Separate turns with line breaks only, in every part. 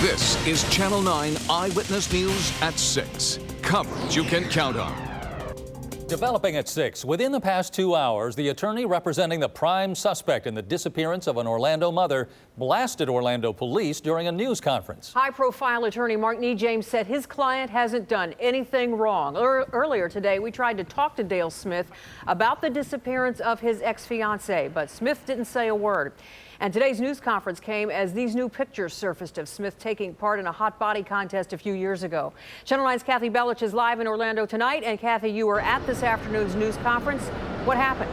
This is Channel 9 Eyewitness News at 6. Coverage you can count on.
Developing at 6. Within the past 2 hours, the attorney representing the prime suspect in the disappearance of an Orlando mother blasted Orlando police during a news conference.
High-profile attorney Mark James said his client hasn't done anything wrong. Earlier today, we tried to talk to Dale Smith about the disappearance of his ex-fiancée, but Smith didn't say a word. And today's news conference came as these new pictures surfaced of Smith taking part in a hot body contest a few years ago. Channel 9's Kathy Belich is live in Orlando tonight. And Kathy, you were at this afternoon's news conference. What happened?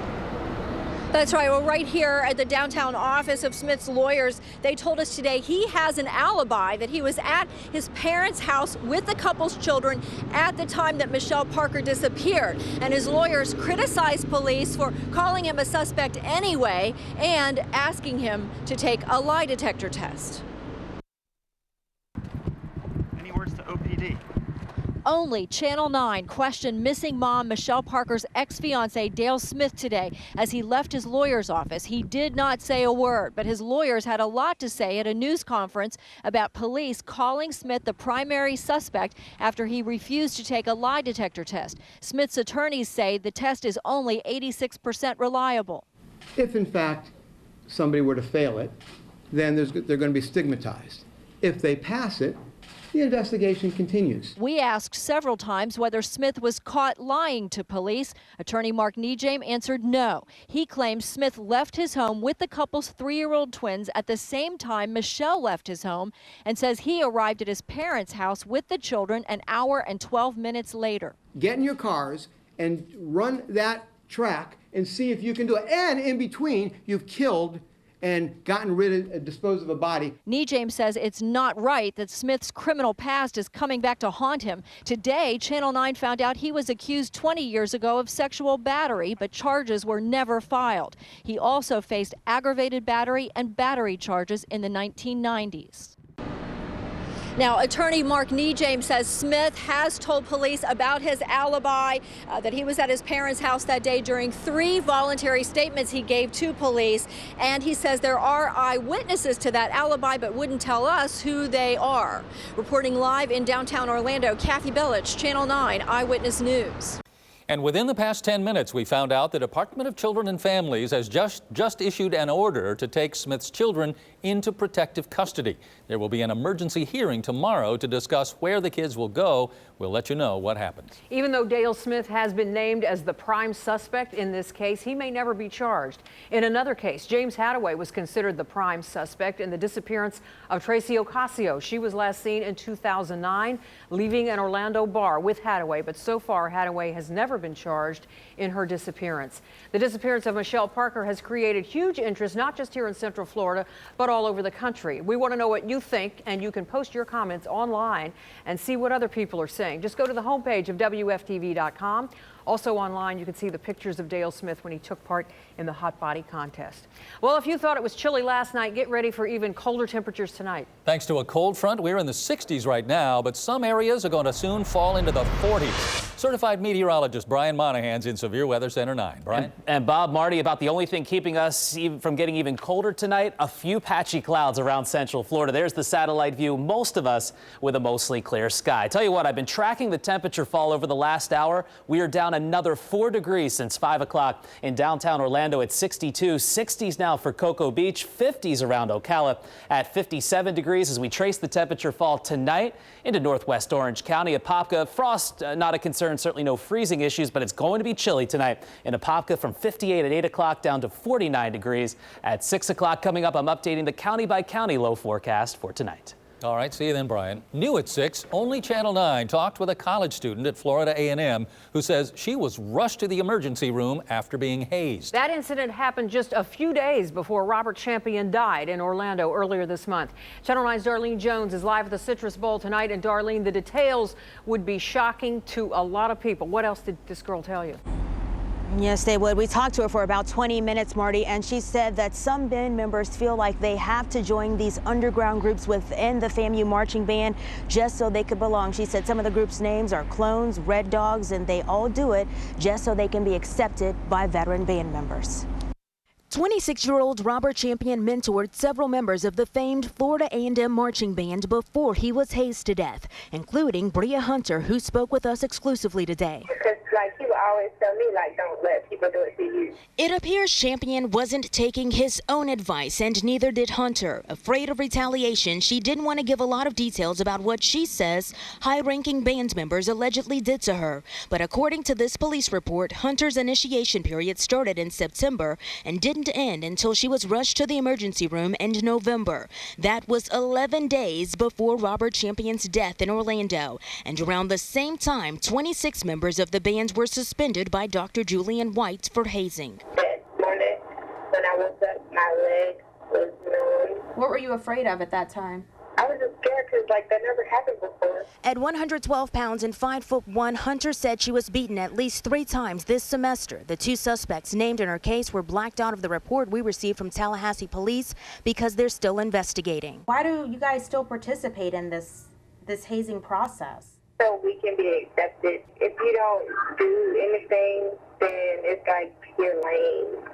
That's right. Well, right here at the downtown office of Smith's lawyers, they told us today he has an alibi that he was at his parents' house with the couple's children at the time that Michelle Parker disappeared. And his lawyers criticized police for calling him a suspect anyway and asking him to take a lie detector test.
Any words to OPD?
Only Channel 9 questioned missing mom Michelle Parker's ex-fiancé Dale Smith today as he left his lawyer's office. He did not say a word, but his lawyers had a lot to say at a news conference about police calling Smith the primary suspect after he refused to take a lie detector test. Smith's attorneys say the test is only 86% reliable.
If in fact somebody were to fail it, then they're going to be stigmatized. If they pass it, the investigation continues.
We asked several times whether Smith was caught lying to police. Attorney Mark James answered no. He claims Smith left his home with the couple's 3-year-old twins at the same time Michelle left his home, and says he arrived at his parents' house with the children an hour and 12 minutes later.
Get in your cars and run that track and see if you can do it. And in between, you've killed and gotten rid of, disposed of a body.
James says it's not right that Smith's criminal past is coming back to haunt him. Today, Channel 9 found out he was accused 20 years ago of sexual battery, but charges were never filed. He also faced aggravated battery and battery charges in the 1990s. Now, attorney Mark James says Smith has told police about his alibi, that he was at his parents' house that day during 3 voluntary statements he gave to police. And he says there are eyewitnesses to that alibi, but wouldn't tell us who they are. Reporting live in downtown Orlando, Kathy Belich, Channel 9 Eyewitness News.
And within the past 10 minutes, we found out the Department of Children and Families has just issued an order to take Smith's children into protective custody. There will be an emergency hearing tomorrow to discuss where the kids will go. We'll let you know what happens.
Even though Dale Smith has been named as the prime suspect in this case, he may never be charged. In another case, James Hadaway was considered the prime suspect in the disappearance of Tracy Ocasio. She was last seen in 2009, leaving an Orlando bar with Hadaway, but so far Hadaway has never been charged in her disappearance. The disappearance of Michelle Parker has created huge interest, not just here in Central Florida, but all over the country. We want to know what you think, and you can post your comments online and see what other people are saying. Just go to the homepage of WFTV.com. Also online, you can see the pictures of Dale Smith when he took part in the hot body contest. Well, if you thought it was chilly last night, get ready for even colder temperatures tonight.
Thanks to a cold front, we're in the 60s right now, but some areas are going to soon fall into the 40s. Certified meteorologist Brian Monahan's in Severe Weather Center 9. Brian?
And Bob, Marty, about the only thing keeping us from getting even colder tonight, a few patchy clouds around Central Florida. There's the satellite view, most of us with a mostly clear sky. Tell you what, I've been tracking the temperature fall over the last hour. We are down another 4 degrees since 5 o'clock in downtown Orlando at 62, 60s now for Cocoa Beach, 50s around Ocala at 57 degrees as we trace the temperature fall tonight into northwest Orange County. Apopka, frost not a concern, certainly no freezing issues, but it's going to be chilly tonight in Apopka from 58 at 8 o'clock down to 49 degrees at 6 o'clock. Coming up, I'm updating the county by county low forecast for tonight.
All right, see you then, Brian. New at 6, only Channel 9 talked with a college student at Florida A&M who says she was rushed to the emergency room after being hazed.
That incident happened just a few days before Robert Champion died in Orlando earlier this month. Channel 9's Darlene Jones is live at the Citrus Bowl tonight. And Darlene, the details would be shocking to a lot of people. What else did this girl tell you?
Yes, they would. We talked to her for about 20 minutes, Marty, and she said that some band members feel like they have to join these underground groups within the FAMU marching band just so they could belong. She said some of the group's names are Clones, Red Dogs, and they all do it just so they can be accepted by veteran band members. 26-year-old Robert Champion mentored several members of the famed Florida A&M marching band before he was hazed to death, including Bria Hunter, who spoke with us exclusively today.
Because, he would always tell me, don't let people do it to you.
It appears Champion wasn't taking his own advice, and neither did Hunter. Afraid of retaliation, she didn't want to give a lot of details about what she says high-ranking band members allegedly did to her. But according to this police report, Hunter's initiation period started in September and didn't end until she was rushed to the emergency room in November. That was 11 days before Robert Champion's death in Orlando. And around the same time, 26 members of the band were suspended by Dr. Julian White for hazing.
That morning, when I woke up, my leg was numb.
What were you afraid of at that time?
I was just scared because, that never happened before.
At 112 pounds and 5'1", Hunter said she was beaten at least 3 times this semester. The 2 suspects named in her case were blacked out of the report we received from Tallahassee police because they're still investigating.
Why do you guys still participate in this hazing process?
So we can be accepted. If you don't do anything, then it's like you're lame.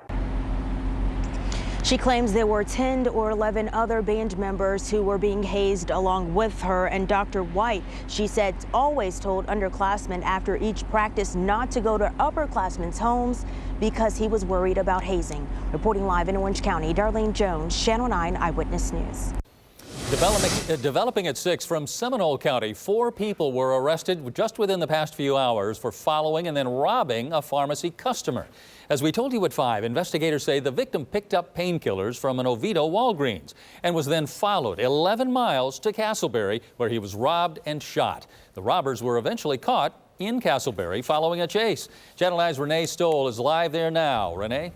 She claims there were 10 or 11 other band members who were being hazed along with her, and Dr. White, she said, always told underclassmen after each practice not to go to upperclassmen's homes because he was worried about hazing. Reporting live in Orange County, Darlene Jones, Channel 9 Eyewitness News.
Developing at 6 from Seminole County, 4 people were arrested just within the past few hours for following and then robbing a pharmacy customer. As we told you at 5, investigators say the victim picked up painkillers from an Oviedo Walgreens and was then followed 11 miles to Castleberry, where he was robbed and shot. The robbers were eventually caught in Castleberry following a chase. Channel 9's Renee Stoll is live there now. Renee?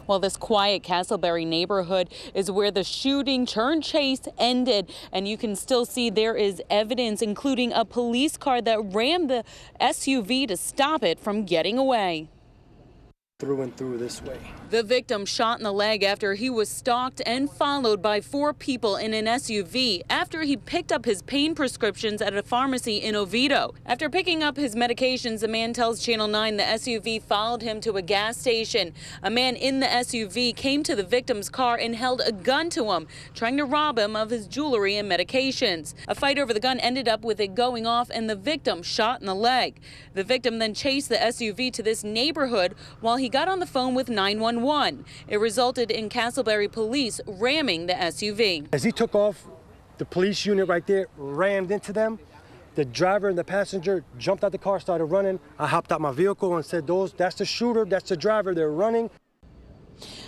Well, this quiet Castleberry neighborhood is where the shooting turn chase ended, and you can still see there is evidence, including a police car that rammed the SUV to stop it from getting away.
Through and through this way.
The victim shot in the leg after he was stalked and followed by 4 people in an SUV after he picked up his pain prescriptions at a pharmacy in Oviedo. After picking up his medications, the man tells Channel 9 the SUV followed him to a gas station. A man in the SUV came to the victim's car and held a gun to him, trying to rob him of his jewelry and medications. A fight over the gun ended up with it going off and the victim shot in the leg. The victim then chased the SUV to this neighborhood while he got on the phone with 911. It resulted in Castleberry police ramming the SUV.
As he took off, the police unit right there rammed into them. The driver and the passenger jumped out the car, started running. I hopped out my vehicle and said, that's the shooter, that's the driver, they're running.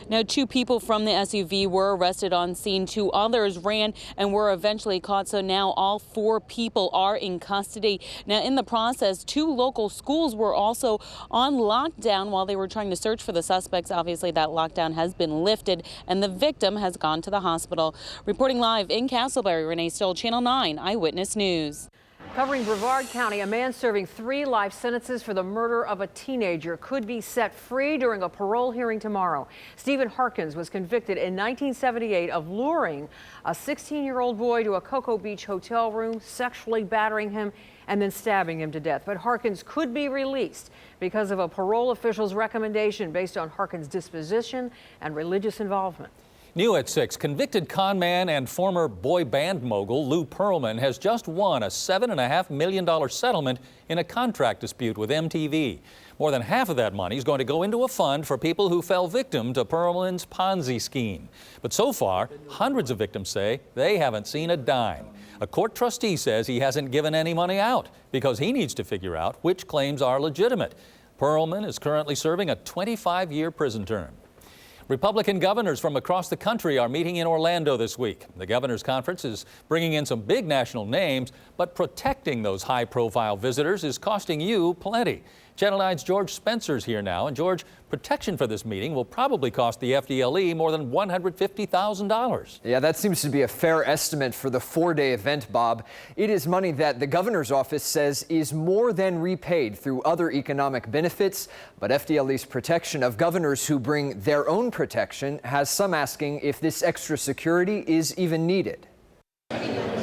Now, 2 people from the SUV were arrested on scene. 2 others ran and were eventually caught. So now all 4 people are in custody. Now, in the process, 2 local schools were also on lockdown while they were trying to search for the suspects. Obviously, that lockdown has been lifted and the victim has gone to the hospital. Reporting live in Castleberry, Renee Stoll, Channel 9 Eyewitness News.
Covering Brevard County, a man serving 3 life sentences for the murder of a teenager could be set free during a parole hearing tomorrow. Stephen Harkins was convicted in 1978 of luring a 16-year-old boy to a Cocoa Beach hotel room, sexually battering him, and then stabbing him to death. But Harkins could be released because of a parole official's recommendation based on Harkins' disposition and religious involvement.
New at 6, convicted con man and former boy band mogul Lou Pearlman has just won a $7.5 million settlement in a contract dispute with MTV. More than half of that money is going to go into a fund for people who fell victim to Pearlman's Ponzi scheme. But so far, hundreds of victims say they haven't seen a dime. A court trustee says he hasn't given any money out because he needs to figure out which claims are legitimate. Pearlman is currently serving a 25-year prison term. Republican governors from across the country are meeting in Orlando this week. The governors' conference is bringing in some big national names, but protecting those high-profile visitors is costing you plenty. Channel 9's George Spencer's here now. And George, protection for this meeting will probably cost the FDLE more than $150,000.
Yeah, that seems to be a fair estimate for the 4-day event, Bob. It is money that the governor's office says is more than repaid through other economic benefits. But FDLE's protection of governors who bring their own protection has some asking if this extra security is even needed.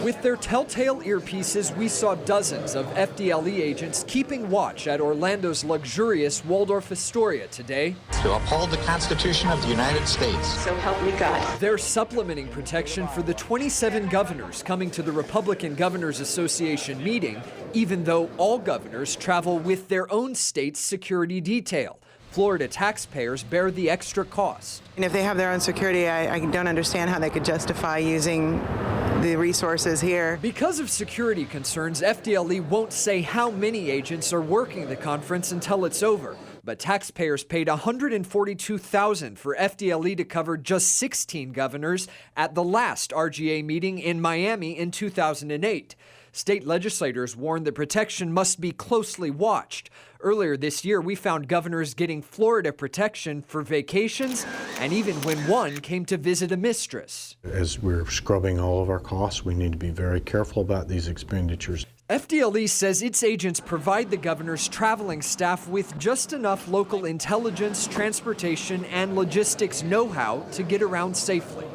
With their telltale earpieces, we saw dozens of FDLE agents keeping watch at Orlando's luxurious Waldorf Astoria today.
To uphold the Constitution of the United States.
So help me God.
They're supplementing protection for the 27 governors coming to the Republican Governors Association meeting, even though all governors travel with their own state's security detail. Florida taxpayers bear the extra cost.
And if they have their own security, I don't understand how they could justify using the resources here.
Because of security concerns, FDLE won't say how many agents are working the conference until it's over. But taxpayers paid $142,000 for FDLE to cover just 16 governors at the last RGA meeting in Miami in 2008. State legislators warned the protection must be closely watched. Earlier this year, we found governors getting Florida protection for vacations and even when one came to visit a mistress.
As we're scrubbing all of our costs, we need to be very careful about these expenditures.
FDLE says its agents provide the governor's traveling staff with just enough local intelligence, transportation, and logistics know-how to get around safely.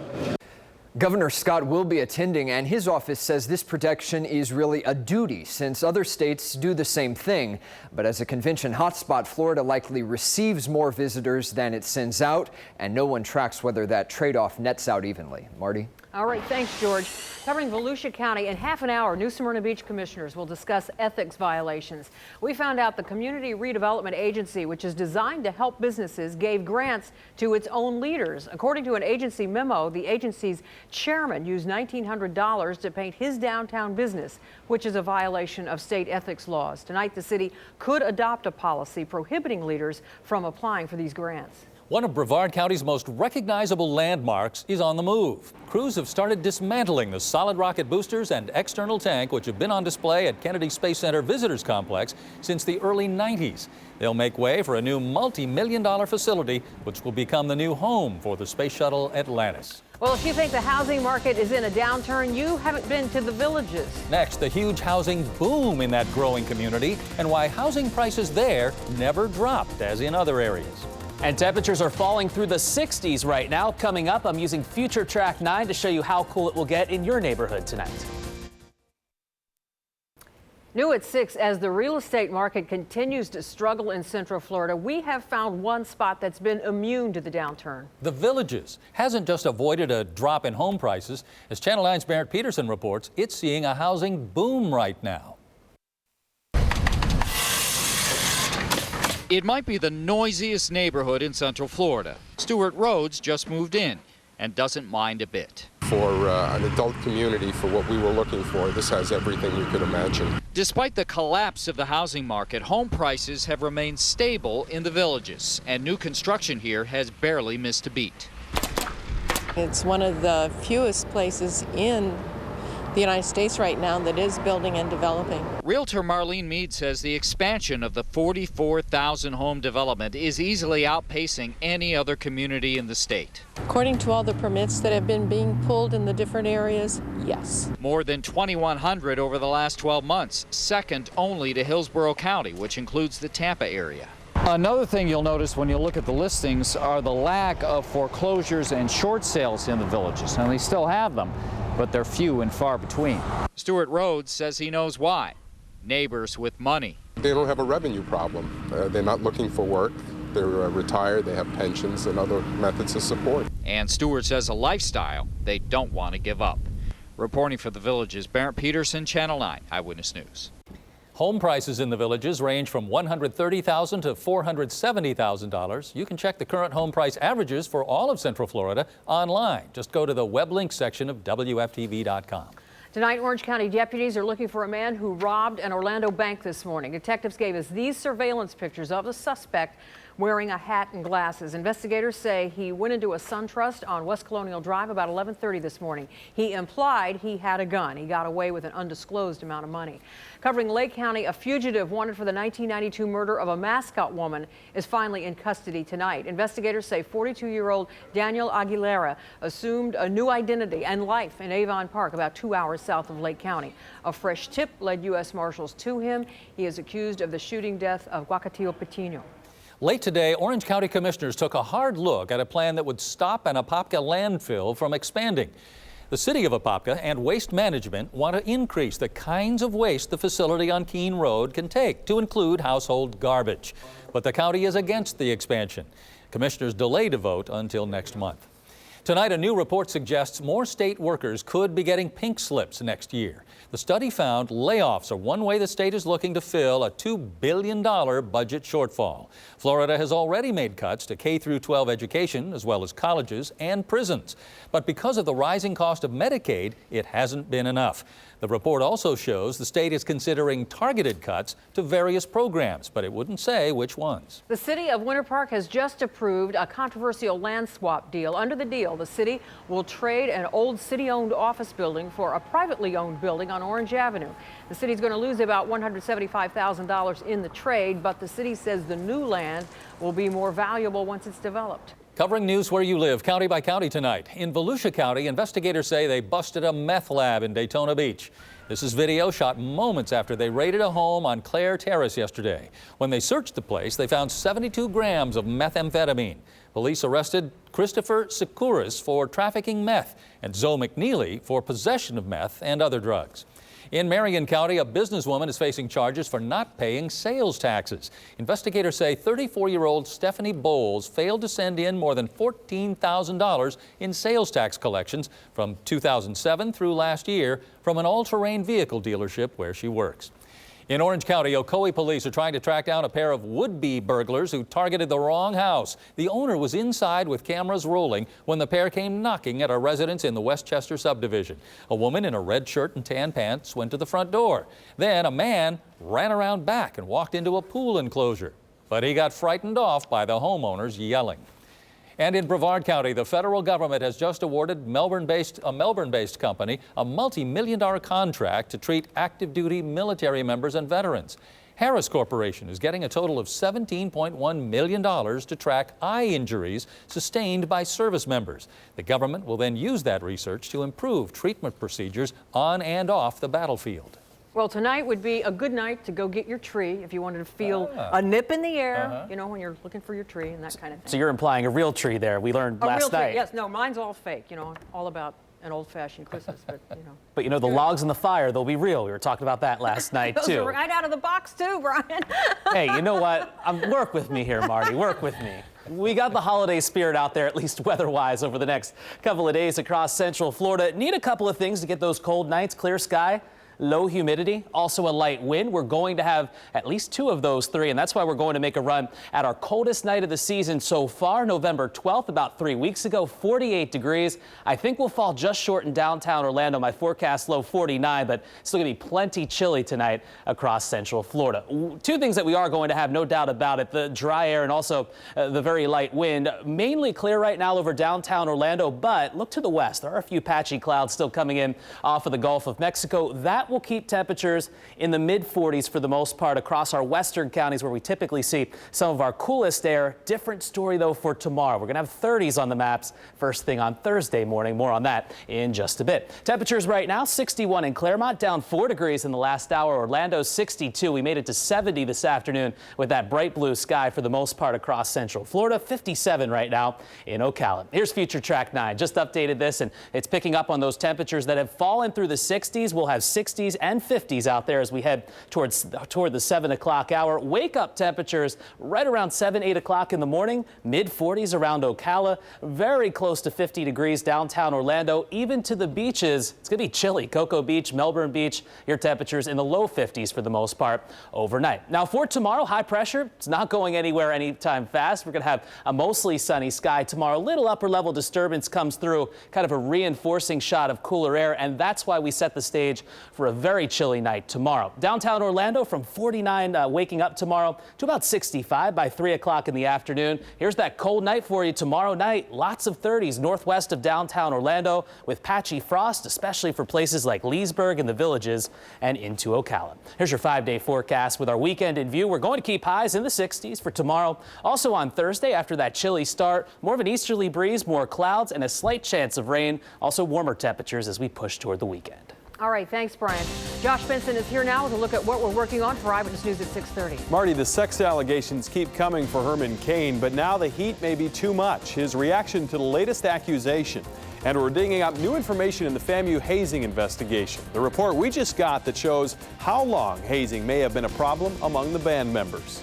Governor Scott will be attending, and his office says this protection is really a duty since other states do the same thing. But as a convention hotspot, Florida likely receives more visitors than it sends out, and no one tracks whether that trade-off nets out evenly. Marty?
All right, thanks, George. Covering Volusia County, in half an hour, New Smyrna Beach commissioners will discuss ethics violations. We found out the Community Redevelopment Agency, which is designed to help businesses, gave grants to its own leaders. According to an agency memo, the agency's chairman used $1,900 to paint his downtown business, which is a violation of state ethics laws. Tonight, the city could adopt a policy prohibiting leaders from applying for these grants.
One of Brevard County's most recognizable landmarks is on the move. Crews have started dismantling the solid rocket boosters and external tank, which have been on display at Kennedy Space Center Visitors Complex since the early 90s. They'll make way for a new multi-million-dollar facility, which will become the new home for the Space Shuttle Atlantis.
Well, if you think the housing market is in a downturn, you haven't been to the Villages.
Next, the huge housing boom in that growing community and why housing prices there never dropped as in other areas.
And temperatures are falling through the 60s right now. Coming up, I'm using Future Track 9 to show you how cool it will get in your neighborhood tonight.
New at 6, as the real estate market continues to struggle in Central Florida, we have found one spot that's been immune to the downturn.
The Villages hasn't just avoided a drop in home prices. As Channel 9's Barrett Peterson reports, it's seeing a housing boom right now.
It might be the noisiest neighborhood in Central Florida. Stewart Rhodes just moved in and doesn't mind a bit.
For an adult community, for what we were looking for, this has everything you could imagine.
Despite the collapse of the housing market, home prices have remained stable in the Villages, and new construction here has barely missed a beat.
It's one of the fewest places in the United States right now that is building and developing.
Realtor Marlene Mead says the expansion of the 44,000 home development is easily outpacing any other community in the state.
According to all the permits that have been being pulled in the different areas, yes.
More than 2,100 over the last 12 months, second only to Hillsborough County, which includes the Tampa area. Another thing you'll notice when you look at the listings are the lack of foreclosures and short sales in the Villages. Now, they still have them, but they're few and far between. Stewart Rhodes says he knows why. Neighbors with money.
They don't have a revenue problem. They're not looking for work. They're retired, they have pensions and other methods of support.
And Stewart says a lifestyle they don't want to give up. Reporting for the Villages, Barrett Peterson, Channel 9 Eyewitness News.
Home prices in the Villages range from $130,000 to $470,000. You can check the current home price averages for all of Central Florida online. Just go to the web link section of WFTV.com.
Tonight, Orange County deputies are looking for a man who robbed an Orlando bank this morning. Detectives gave us these surveillance pictures of the suspect wearing a hat and glasses. Investigators say he went into a SunTrust on West Colonial Drive about 11:30 this morning. He implied he had a gun. He got away with an undisclosed amount of money. Covering Lake County, a fugitive wanted for the 1992 murder of a mascot woman is finally in custody tonight. Investigators say 42-year-old Daniel Aguilera assumed a new identity and life in Avon Park, about 2 hours south of Lake County. A fresh tip led U.S. Marshals to him. He is accused of the shooting death of Guacatillo Patino.
Late today, Orange County commissioners took a hard look at a plan that would stop an Apopka landfill from expanding. The city of Apopka and Waste Management want to increase the kinds of waste the facility on Keene Road can take, to include household garbage. But the county is against the expansion. Commissioners delayed a vote until next month. Tonight, a new report suggests more state workers could be getting pink slips next year. The study found layoffs are one way the state is looking to fill a $2 billion budget shortfall. Florida has already made cuts to K-12 education, as well as colleges and prisons. But because of the rising cost of Medicaid, it hasn't been enough. The report also shows the state is considering targeted cuts to various programs, but it wouldn't say which ones.
The city of Winter Park has just approved a controversial land swap deal. Under the deal, the city will trade an old city-owned office building for a privately owned building on Orange Avenue. The city's going to lose about $175,000 in the trade, but the city says the new land will be more valuable once it's developed.
Covering news where you live, county by county tonight. In Volusia County, investigators say they busted a meth lab in Daytona Beach. This is video shot moments after they raided a home on Clare Terrace yesterday. When they searched the place, they found 72 grams of methamphetamine. Police arrested Christopher Secouris for trafficking meth and Zoe McNeely for possession of meth and other drugs. In Marion County, a businesswoman is facing charges for not paying sales taxes. Investigators say 34-year-old Stephanie Bowles failed to send in more than $14,000 in sales tax collections from 2007 through last year from an all-terrain vehicle dealership where she works. In Orange County, Ocoee police are trying to track down a pair of would-be burglars who targeted the wrong house. The owner was inside with cameras rolling when the pair came knocking at a residence in the Westchester subdivision. A woman in a red shirt and tan pants went to the front door. Then a man ran around back and walked into a pool enclosure. But he got frightened off by the homeowners yelling. And in Brevard County, the federal government has just awarded a Melbourne-based company a multi-million-dollar contract to treat active-duty military members and veterans. Harris Corporation is getting a total of $17.1 million to track eye injuries sustained by service members. The government will then use that research to improve treatment procedures on and off the battlefield.
Well, tonight would be a good night to go get your tree if you wanted to feel a nip in the air, you know, when you're looking for your tree and that kind of thing.
So you're implying a real tree there. We learned last
real
night.
Tree, yes. No, mine's all fake, you know, all about an old-fashioned Christmas, but, you know.
But, you know, the logs in the fire, they'll be real. We were talking about that last night,
Those
too.
are right out of the box, too, Brian.
Hey, you know what? Work with me here, Marty. Work with me. We got the holiday spirit out there, at least weather-wise, over the next couple of days across Central Florida. Need a couple of things to get those cold nights, clear sky, low humidity, also a light wind. We're going to have at least two of those three, and that's why we're going to make a run at our coldest night of the season so far, November 12th, about 3 weeks ago, 48 degrees. I think we'll fall just short in downtown Orlando. My forecast low 49, but still going to be plenty chilly tonight across Central Florida. Two things that we are going to have, no doubt about it, the dry air and also the very light wind. Mainly clear right now over downtown Orlando, but look to the west. There are a few patchy clouds still coming in off of the Gulf of Mexico. That will keep temperatures in the mid-40s for the most part across our western counties where we typically see some of our coolest air. Different story, though, for tomorrow. We're going to have 30s on the maps first thing on Thursday morning. More on that in just a bit. Temperatures right now, 61 in Claremont, down 4 degrees in the last hour. Orlando, 62. We made it to 70 this afternoon with that bright blue sky for the most part across Central Florida. 57 right now in Ocala. Here's Future Track 9. Just updated this, and it's picking up on those temperatures that have fallen through the 60s. We'll have 60s and 50s out there as we head toward the 7 o'clock hour. Wake up temperatures right around 7, 8 o'clock in the morning. Mid 40s around Ocala. Very close to 50 degrees downtown Orlando. Even to the beaches, it's going to be chilly. Cocoa Beach, Melbourne Beach, your temperatures in the low 50s for the most part overnight. Now for tomorrow, high pressure, it's not going anywhere anytime fast. We're going to have a mostly sunny sky tomorrow. Little upper level disturbance comes through, kind of a reinforcing shot of cooler air, and that's why we set the stage for a very chilly night tomorrow. Downtown Orlando from 49 waking up tomorrow to about 65 by 3 o'clock in the afternoon. Here's that cold night for you tomorrow night. Lots of 30s northwest of downtown Orlando with patchy frost, especially for places like Leesburg and the Villages and into Ocala. Here's your 5-day forecast with our weekend in view. We're going to keep highs in the 60s for tomorrow. Also on Thursday, after that chilly start, more of an easterly breeze, more clouds, and a slight chance of rain. Also warmer temperatures as we push toward the weekend.
All right, thanks, Brian. Josh Benson is here now with a look at what we're working on for Eyewitness News at 6:30.
Marty, the sex allegations keep coming for Herman Cain, but now the heat may be too much. His reaction to the latest accusation. And we're digging up new information in the FAMU hazing investigation. The report we just got that shows how long hazing may have been a problem among the band members.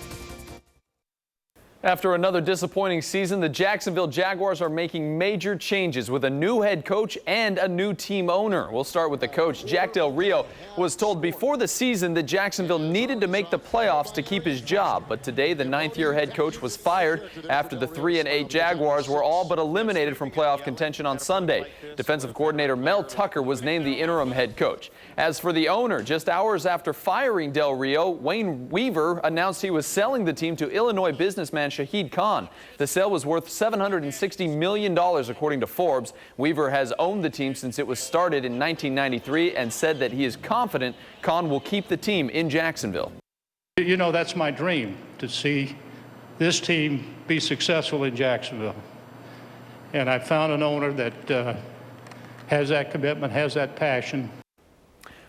After another disappointing season, the Jacksonville Jaguars are making major changes with a new head coach and a new team owner. We'll start with the coach. Jack Del Rio was told before the season that Jacksonville needed to make the playoffs to keep his job. But today, the ninth-year head coach was fired after the 3-8 Jaguars were all but eliminated from playoff contention on Sunday. Defensive coordinator Mel Tucker was named the interim head coach. As for the owner, just hours after firing Del Rio, Wayne Weaver announced he was selling the team to Illinois businessman Shahid Khan. The sale was worth $760 million, according to Forbes. Weaver has owned the team since it was started in 1993 and said that he is confident Khan will keep the team in Jacksonville.
You know, that's my dream, to see this team be successful in Jacksonville. And I found an owner that has that commitment, has that passion.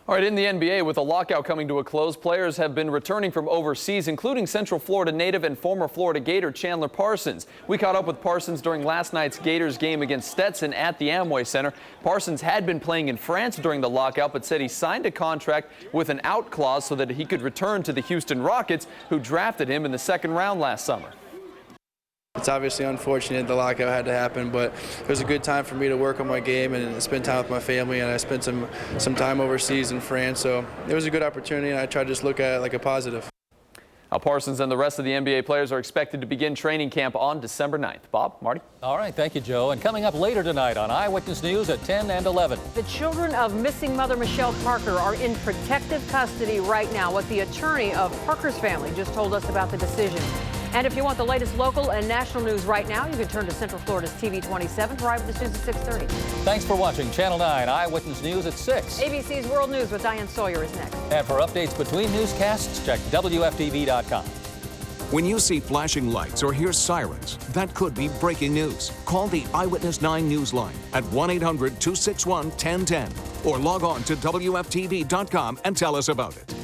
All right, in the NBA, with the lockout coming to a close, players have been returning from overseas, including Central Florida native and former Florida Gator Chandler Parsons. We caught up with Parsons during last night's Gators game against Stetson at the Amway Center. Parsons had been playing in France during the lockout, but said he signed a contract with an out clause so that he could return to the Houston Rockets, who drafted him in the second round last summer.
It's obviously unfortunate the lockout had to happen, but it was a good time for me to work on my game and spend time with my family, and I spent some time overseas in France, so it was a good opportunity, and I tried to just look at it like a positive.
Now, Parsons and the rest of the NBA players are expected to begin training camp on December 9th. Bob, Marty?
All right, thank you, Joe. And coming up later tonight on Eyewitness News at 10 and 11.
The children of missing mother Michelle Parker are in protective custody right now. What the attorney of Parker's family just told us about the decision. And if you want the latest local and national news right now, you can turn to Central Florida's TV 27 for Eyewitness News at 6:30.
Thanks for watching Channel 9 Eyewitness News at 6.
ABC's World News with Diane Sawyer is next.
And for updates between newscasts, check WFTV.com.
When you see flashing lights or hear sirens, that could be breaking news. Call the Eyewitness 9 News line at 1-800-261-1010 or log on to WFTV.com and tell us about it.